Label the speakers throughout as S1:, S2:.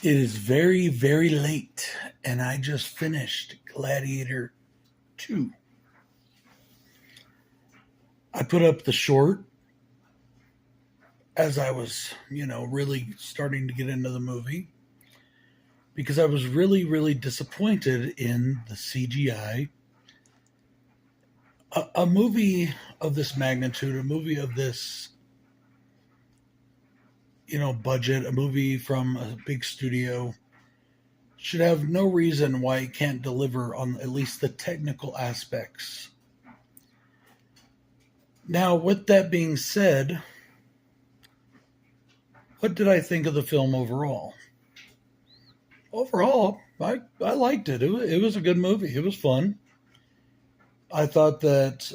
S1: It is very, very late, and I just finished Gladiator 2. I put up the short as I was, really starting to get into the movie because I was really, really disappointed in the CGI. A movie of this magnitude, a movie of this, budget, a movie from a big studio should have no reason why it can't deliver on at least the technical aspects. Now, with that being said, what did I think of the film overall? Overall, I liked it. It was a good movie. It was fun. I thought that,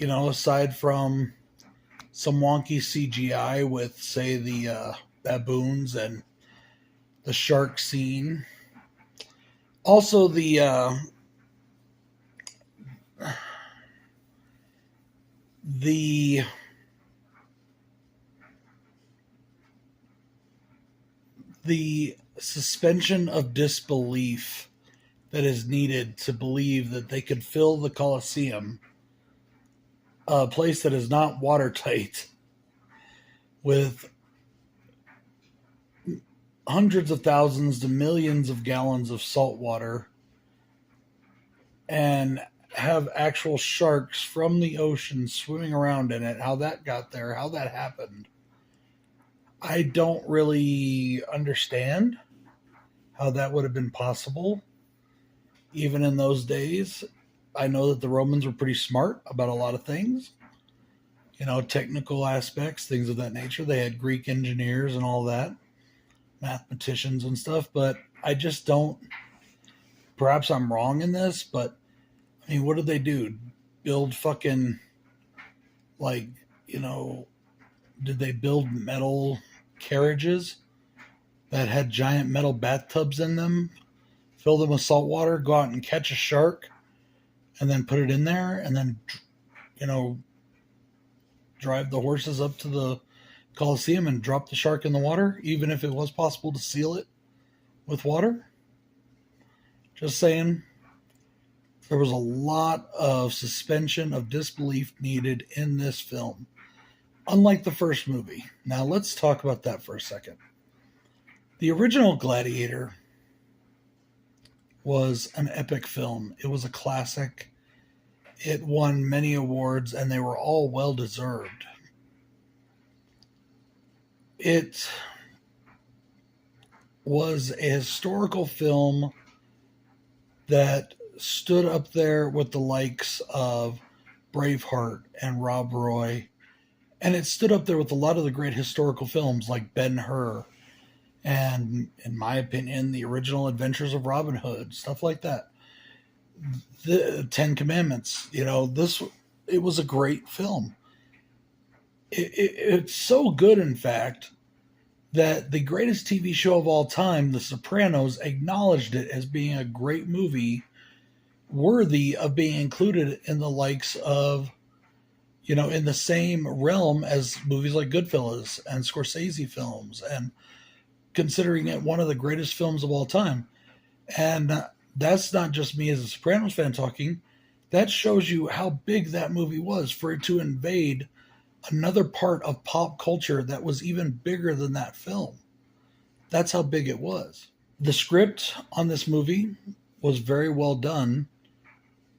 S1: aside from some wonky CGI with, say, the baboons and the shark scene, also the the suspension of disbelief that is needed to believe that they could fill the Colosseum, a place that is not watertight, with hundreds of thousands to millions of gallons of salt water and have actual sharks from the ocean swimming around in it, how that got there, how that happened. I don't really understand how that would have been possible, even in those days. I know that the Romans were pretty smart about a lot of things, technical aspects, things of that nature. They had Greek engineers and all that, mathematicians and stuff, but I just don't. Perhaps I'm wrong in this, but I mean, what did they do? Build fucking, like, did they build metal carriages that had giant metal bathtubs in them, fill them with salt water, go out and catch a shark, and then put it in there, and then, drive the horses up to the Colosseum and drop the shark in the water, even if it was possible to seal it with water? Just saying. There was a lot of suspension of disbelief needed in this film, unlike the first movie. Now, let's talk about that for a second. The original Gladiator was an epic film. It was a classic. It won many awards, and they were all well deserved. It was a historical film that stood up there with the likes of Braveheart and Rob Roy, and it stood up there with a lot of the great historical films like Ben-Hur and, in my opinion, the original Adventures of Robin Hood, stuff like that. The Ten Commandments, it was a great film. It's so good, in fact, that the greatest TV show of all time, The Sopranos, acknowledged it as being a great movie worthy of being included in the likes of, in the same realm as movies like Goodfellas and Scorsese films, and considering it one of the greatest films of all time. And that's not just me as a Sopranos fan talking. That shows you how big that movie was for it to invade another part of pop culture that was even bigger than that film. That's how big it was. The script on this movie was very well done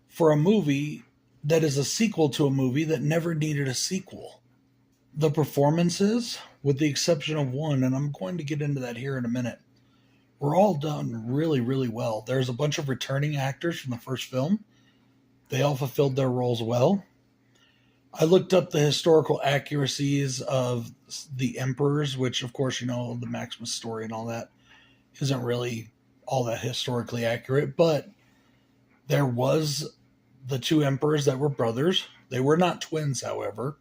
S1: for a movie that is a sequel to a movie that never needed a sequel. The performances, with the exception of one, and I'm going to get into that here in a minute, were all done really, really well. There's a bunch of returning actors from the first film. They all fulfilled their roles well. I looked up the historical accuracies of the emperors, which, of course, the Maximus story and all that isn't really all that historically accurate, but there was the two emperors that were brothers. They were not twins, however.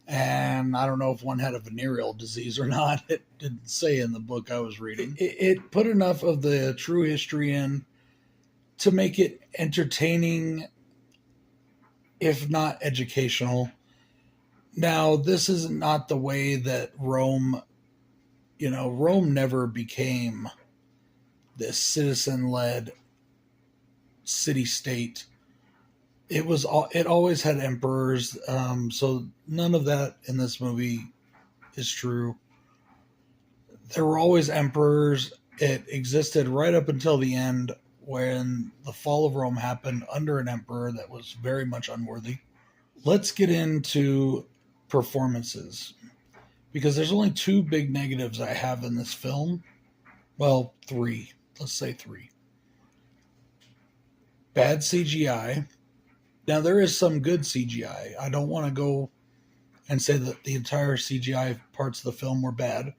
S1: And I don't know if one had a venereal disease or not. It didn't say in the book I was reading. It put enough of the true history in to make it entertaining, if not educational. Now, this is not the way that Rome Rome never became this citizen-led city-state. It always had emperors, so none of that in this movie is true. There were always emperors. It existed right up until the end when the fall of Rome happened under an emperor that was very much unworthy. Let's get into performances because there's only two big negatives I have in this film. Well, three. Let's say three. Bad CGI. Now, there is some good CGI. I don't want to go and say that the entire CGI parts of the film were bad.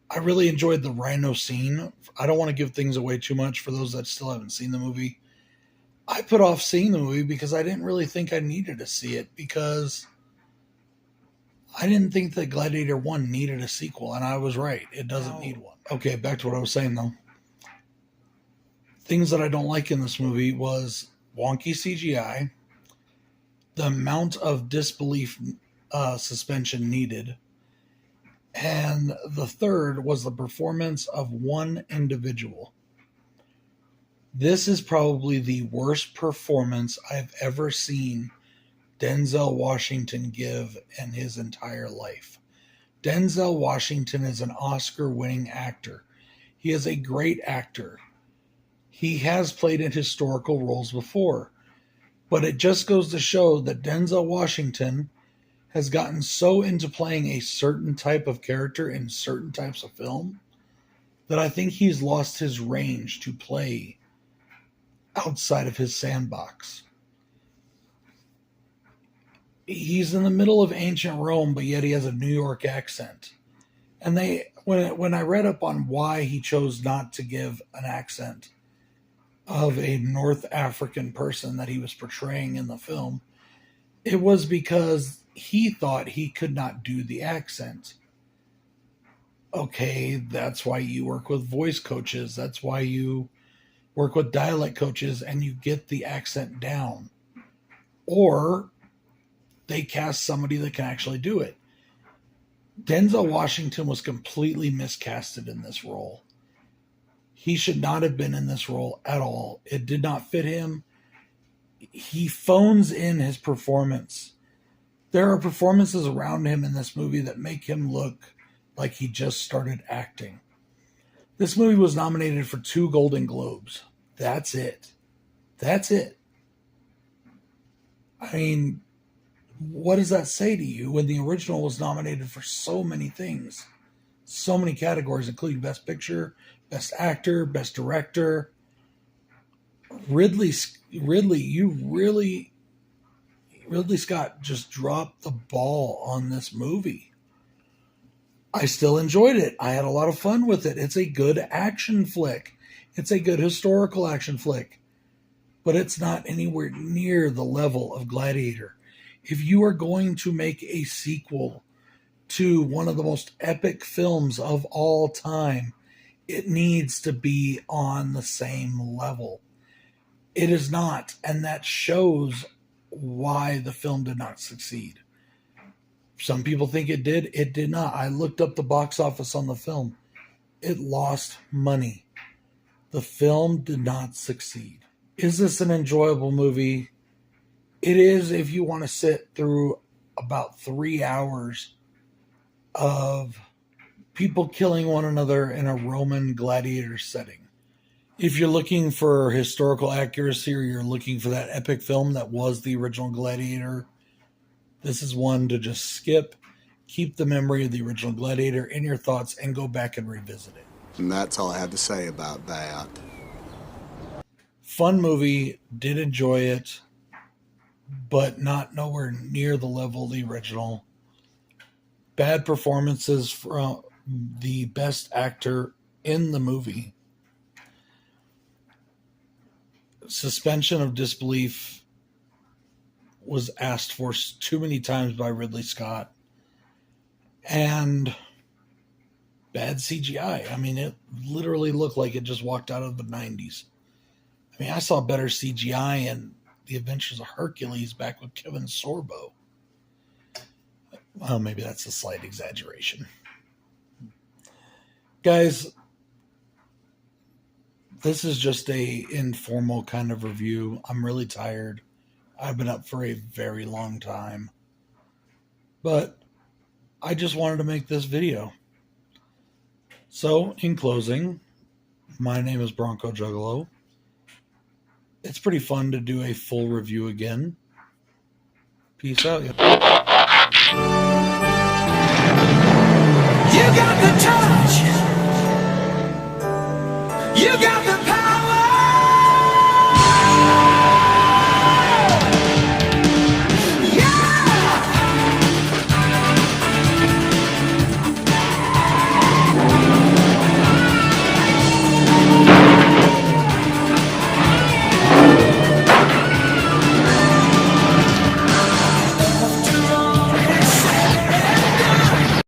S1: I really enjoyed the rhino scene. I don't want to give things away too much for those that still haven't seen the movie. I put off seeing the movie because I didn't really think I needed to see it because I didn't think that Gladiator 1 needed a sequel, and I was right. It doesn't need one. Okay, back to what I was saying, though. Things that I don't like in this movie was wonky CGI, the amount of disbelief suspension needed, and the third was the performance of one individual. This is probably the worst performance I've ever seen Denzel Washington give in his entire life. Denzel Washington is an Oscar-winning actor. He is a great actor. He has played in historical roles before, but it just goes to show that Denzel Washington has gotten so into playing a certain type of character in certain types of film that I think he's lost his range to play outside of his sandbox. He's in the middle of ancient Rome, but yet he has a New York accent. And when I read up on why he chose not to give an accent of a North African person that he was portraying in the film, it was because he thought he could not do the accent. Okay, that's why you work with voice coaches. That's why you work with dialect coaches and you get the accent down. Or they cast somebody that can actually do it. Denzel Washington was completely miscasted in this role. He should not have been in this role at all. It did not fit him. He phones in his performance. There are performances around him in this movie that make him look like he just started acting. This movie was nominated for 2 Golden Globes. That's it. That's it. I mean, what does that say to you when the original was nominated for so many things? So many categories, including Best Picture, Best Actor, Best Director. Ridley Scott just dropped the ball on this movie. I still enjoyed it. I had a lot of fun with it. It's a good action flick. It's a good historical action flick. But it's not anywhere near the level of Gladiator. If you are going to make a sequel to one of the most epic films of all time, it needs to be on the same level. It is not, and that shows why the film did not succeed. Some people think it did. It did not. I looked up the box office on the film. It lost money. The film did not succeed. Is this an enjoyable movie? It is if you want to sit through about 3 hours of people killing one another in a Roman gladiator setting. If you're looking for historical accuracy or you're looking for that epic film that was the original Gladiator, this is one to just skip, keep the memory of the original Gladiator in your thoughts, and go back and revisit it.
S2: And that's all I have to say about that.
S1: Fun movie, did enjoy it, but not nowhere near the level of the original. Bad performances from the best actor in the movie. Suspension of disbelief was asked for too many times by Ridley Scott. And bad CGI. I mean, it literally looked like it just walked out of the 90s. I mean, I saw better CGI in The Adventures of Hercules back with Kevin Sorbo. Well, maybe that's a slight exaggeration. Guys, this is just a informal kind of review. I'm really tired. I've been up for a very long time. But I just wanted to make this video. So, in closing, my name is Bronco Juggalo. It's pretty fun to do a full review again. Peace out.